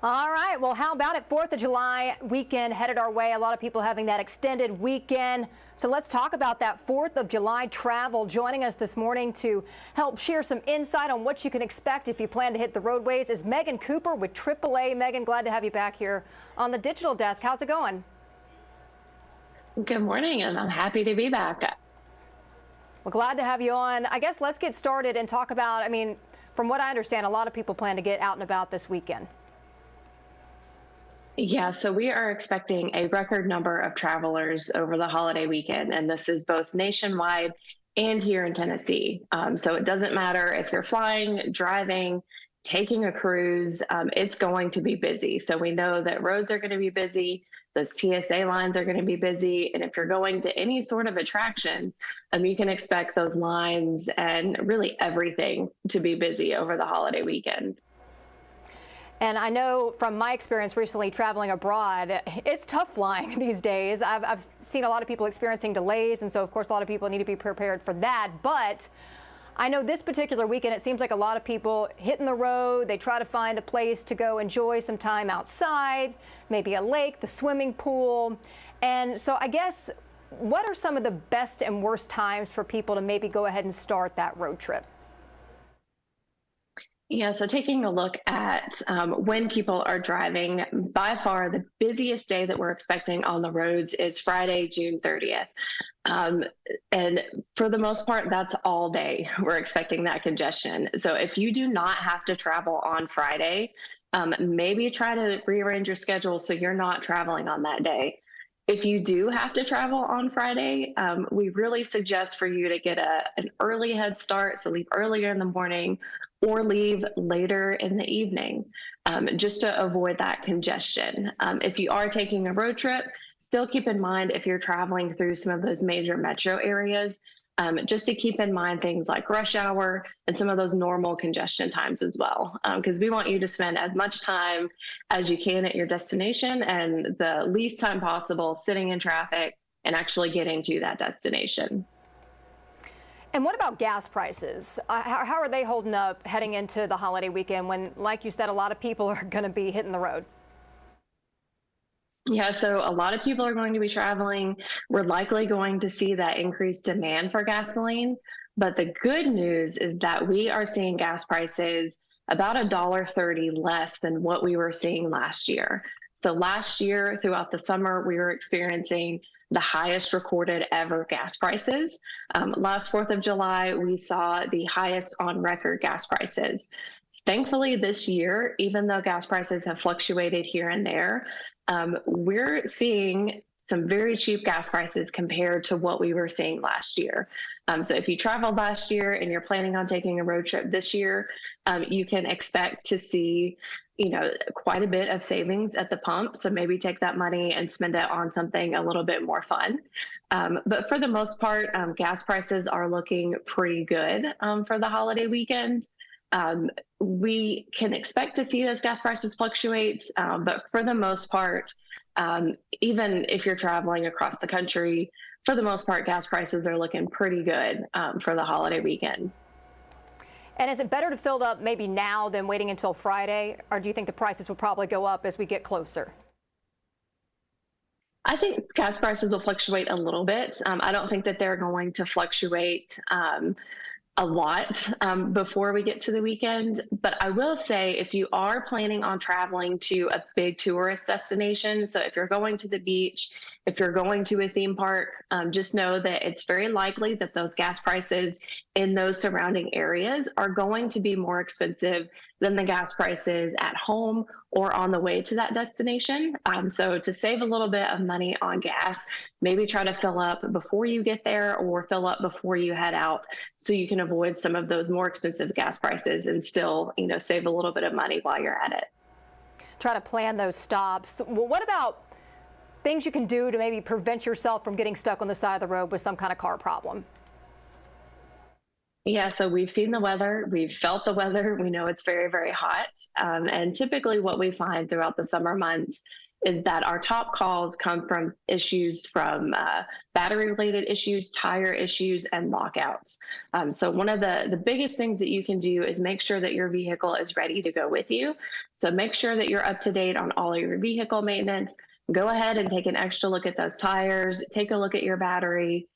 All right. Well, how about it? 4th of July weekend headed our way. A lot of people having that extended weekend. So let's talk about that 4th of July travel. Joining us this morning to help share some insight on what you can expect if you plan to hit the roadways is Megan Cooper with AAA. Megan, glad to have you back here on the digital desk. How's it going? Good morning, and I'm happy to be back. Well, glad to have you on. I guess let's get started and talk about, from what I understand, a lot of people plan to get out and about this weekend. Yeah, so we are expecting a record number of travelers over the holiday weekend, and this is both nationwide and here in Tennessee. So it doesn't matter if you're flying, driving, taking a cruise, it's going to be busy. So we know that roads are going to be busy, those TSA lines are going to be busy, and if you're going to any sort of attraction, you can expect those lines and really everything to be busy over the holiday weekend. And I know from my experience recently traveling abroad, it's tough flying these days. I've seen a lot of people experiencing delays, and so of course a lot of people need to be prepared for that. But I know this particular weekend, it seems like a lot of people hitting the road. They try to find a place to go enjoy some time outside, maybe a lake, the swimming pool. And so I guess, what are some of the best and worst times for people to maybe go ahead and start that road trip? Yeah, so taking a look at when people are driving, by far the busiest day that we're expecting on the roads is Friday, June 30th. Um, and for the most part, that's all day. We're expecting that congestion. So if you do not have to travel on Friday, maybe try to rearrange your schedule so you're not traveling on that day. If you do have to travel on Friday, we really suggest for you to get an early head start, so leave earlier in the morning or leave later in the evening, just to avoid that congestion. If you are taking a road trip, still keep in mind if you're traveling through some of those major metro areas, just to keep in mind things like rush hour and some of those normal congestion times as well, because we want you to spend as much time as you can at your destination and the least time possible sitting in traffic and actually getting to that destination. And what about gas prices? How are they holding up heading into the holiday weekend when, like you said, a lot of people are going to be hitting the road? Yeah, so a lot of people are going to be traveling. We're likely going to see that increased demand for gasoline. But the good news is that we are seeing gas prices about $1.30 less than what we were seeing last year. So last year, throughout the summer, we were experiencing the highest recorded ever gas prices. Last 4th of July, we saw the highest on record gas prices. Thankfully, this year, even though gas prices have fluctuated here and there, we're seeing some very cheap gas prices compared to what we were seeing last year. So if you traveled last year and you're planning on taking a road trip this year, you can expect to see, quite a bit of savings at the pump. So maybe take that money and spend it on something a little bit more fun. But for the most part, gas prices are looking pretty good for the holiday weekend. We can expect to see those gas prices fluctuate, but for the most part, even if you're traveling across the country, for the most part, gas prices are looking pretty good for the holiday weekend. And is it better to fill up maybe now than waiting until Friday, or do you think the prices will probably go up as we get closer? I think gas prices will fluctuate a little bit. I don't think that they're going to fluctuate a lot before we get to the weekend. But I will say, if you are planning on traveling to a big tourist destination, so if you're going to the beach, if you're going to a theme park, just know that it's very likely that those gas prices in those surrounding areas are going to be more expensive than the gas prices at home or on the way to that destination. So to save a little bit of money on gas, maybe try to fill up before you get there or fill up before you head out so you can avoid some of those more expensive gas prices and still, save a little bit of money while you're at it. Try to plan those stops. Well, what about things you can do to maybe prevent yourself from getting stuck on the side of the road with some kind of car problem? Yeah, so we've seen the weather, we've felt the weather, we know it's very, very hot. And typically what we find throughout the summer months is that our top calls come from issues from battery-related issues, tire issues, and lockouts. So one of the biggest things that you can do is make sure that your vehicle is ready to go with you. So make sure that you're up to date on all of your vehicle maintenance. Go ahead and take an extra look at those tires, take a look at your battery,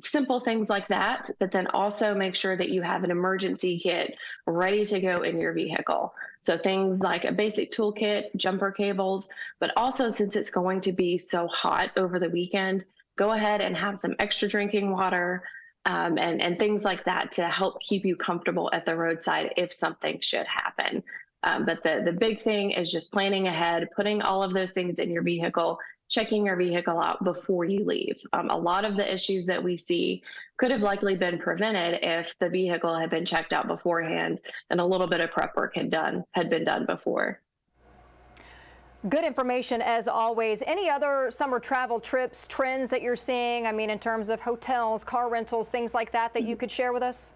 simple things like that, but then also make sure that you have an emergency kit ready to go in your vehicle. So things like a basic toolkit, jumper cables, but also since it's going to be so hot over the weekend, go ahead and have some extra drinking water, and things like that to help keep you comfortable at the roadside if something should happen. But the big thing is just planning ahead, putting all of those things in your vehicle, checking your vehicle out before you leave. A lot of the issues that we see could have likely been prevented if the vehicle had been checked out beforehand and a little bit of prep work had been done before. Good information as always. Any other summer travel trips, trends that you're seeing? I mean, in terms of hotels, car rentals, things like that you could share with us?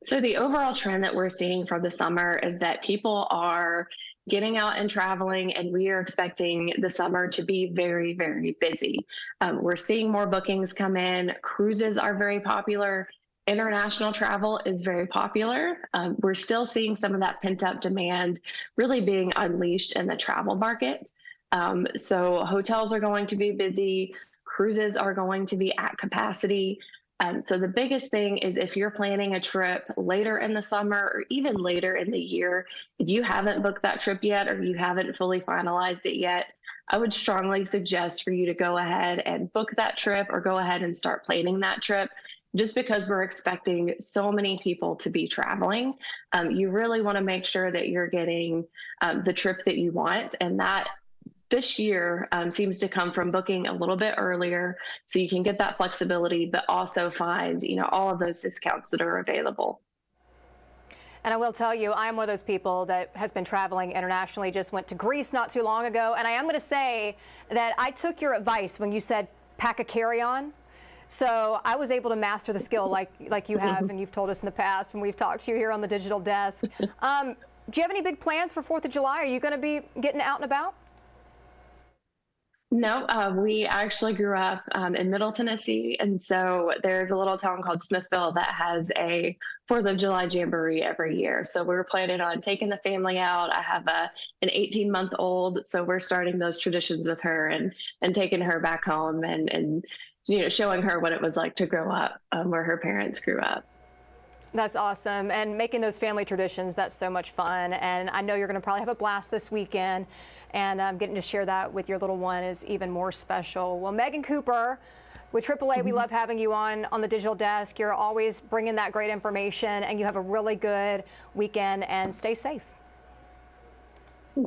So the overall trend that we're seeing for the summer is that people are getting out and traveling, and we are expecting the summer to be very, very busy. We're seeing more bookings come in. Cruises are very popular. International travel is very popular. We're still seeing some of that pent-up demand really being unleashed in the travel market. So hotels are going to be busy. Cruises are going to be at capacity. So the biggest thing is if you're planning a trip later in the summer or even later in the year, if you haven't booked that trip yet or you haven't fully finalized it yet, I would strongly suggest for you to go ahead and book that trip or go ahead and start planning that trip. Just because we're expecting so many people to be traveling, you really want to make sure that you're getting the trip that you want, and that this year seems to come from booking a little bit earlier so you can get that flexibility, but also find, all of those discounts that are available. And I will tell you, I am one of those people that has been traveling internationally, just went to Greece not too long ago. And I am going to say that I took your advice when you said pack a carry-on. So I was able to master the skill like you have, and you've told us in the past when we've talked to you here on the digital desk. Do you have any big plans for 4th of July? Are you going to be getting out and about? No, we actually grew up in Middle Tennessee, and so there's a little town called Smithville that has a 4th of July jamboree every year. So we're planning on taking the family out. I have an 18-month-old, so we're starting those traditions with her and taking her back home and showing her what it was like to grow up where her parents grew up. That's awesome. And making those family traditions, that's so much fun. And I know you're going to probably have a blast this weekend. And getting to share that with your little one is even more special. Well, Megan Cooper with AAA, we love having you on the digital desk. You're always bringing that great information, and you have a really good weekend, and stay safe.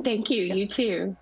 Thank you. You too.